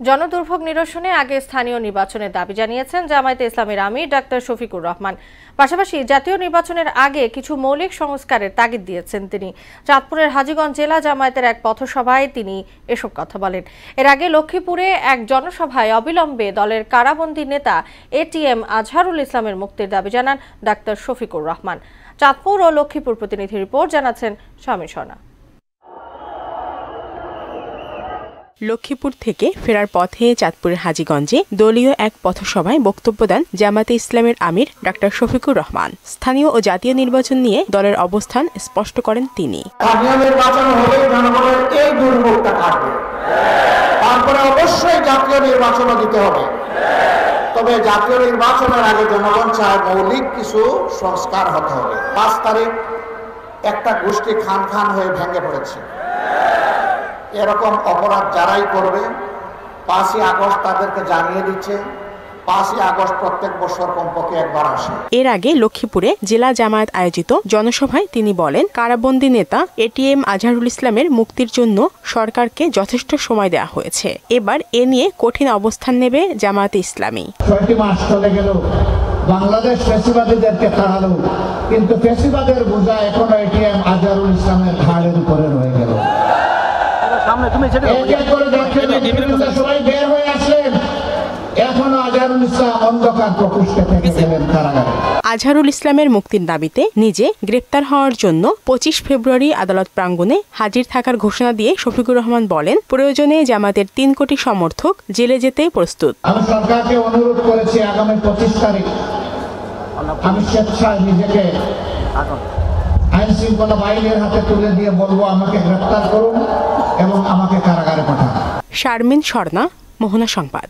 জনদুর্ভোগ নিরসনে আগে স্থানীয় নির্বাচনের দাবি জানিয়েছেন জামায়াতে ইসলামীর আমির ডাক্তার শফিকুর রহমান। পাশাপাশি জাতীয় নির্বাচনের আগে কিছু মৌলিক সংস্কারের তাগিদ দিয়েছেন তিনি। চাঁদপুরের হাজীগঞ্জ জেলা জামায়াতের এক পথসভায় তিনি এসব কথা বলেন। এর আগে লক্ষ্মীপুরে এক জনসভায় অবিলম্বে দলের কারাবন্দী নেতা এটিএম আজহারুল ইসলামের মুক্তির দাবি জানান ডাক্তার শফিকুর রহমান। চাঁদপুর ও লক্ষ্মীপুর প্রতিনিধি রিপোর্ট জানাচ্ছেন স্বামী স্বর্ণা। লক্ষ্মীপুর থেকে ফেরার পথে চাঁদপুরের হাজীগঞ্জে দলীয় এক পথসভায় বক্তব্য দেন জামায়াতে ইসলামের আমির ডাক্তার শফিকুর রহমান। স্থানীয় ও জাতীয় নির্বাচন নিয়ে দলের অবস্থান স্পষ্ট করেন তিনি। স্থানীয় নির্বাচন হলে জনগণের এই দুর্ভোগটা কাটবে, তারপরে অবশ্যই জাতীয় নির্বাচনও দিতে হবে। তবে জাতীয় নির্বাচনের আগে জনগণ চায় মৌলিক কিছু সংস্কার হতে হবে। 5 তারিখ একটা গোষ্ঠী খান খান হয়ে ভেঙে পড়েছে। এরকম অপরাধ যারাই করবে 5ই আগস্ট তাদেরকে জানিয়ে দিচ্ছে। 5ই আগস্ট প্রত্যেক বছর কমপক্ষে একবার আসে। এর আগে লক্ষ্মীপুরে জেলা জামায়াত আয়োজিত জনসভায় তিনি বলেন, কারাবন্দী নেতা এটিএম আজহারুল ইসলামের মুক্তির জন্য সরকারকে যথেষ্ট সময় দেওয়া হয়েছে। এবার এ নিয়ে কঠিন অবস্থান নেবে জামায়াতে ইসলামী। 6টি মাস চলে গেল, বাংলাদেশ ফ্যাসিবাদীদেরকে তাড়ালো, কিন্তু ফ্যাসিবাদের বোঝা এখনো এটিএম আজহারুল ইসলামের ঘাড়ের উপরে রয়ে গেল। সবাই বের হয়ে আসলেন, এখনো আজহারুল ইসলাম অন্ধকার প্রকোষ্ঠে থেকে গেলেন কারাগারে। আজহারুল ইসলামের মুক্তির দাবিতে নিজে গ্রেপ্তার হওয়ার জন্য 25 ফেব্রুয়ারি আদালত প্রাঙ্গণে হাজির থাকার ঘোষণা দিয়ে শফিকুর রহমান বলেন, প্রয়োজনে জামাতের 3 কোটি সমর্থক জেলে যেতে প্রস্তুত। আমি সরকারকে অনুরোধ করেছি আগামী 25 তারিখ আমি স্বেচ্ছায় নিজেকে আইন শৃঙ্খলা বাহিনীর হাতে তুলে দিয়ে বলবো, আমাকে গ্রেপ্তার করুন এবং আমাকে কারাগারে পাঠান। শারমিন স্বর্ণা, মোহনা সংবাদ।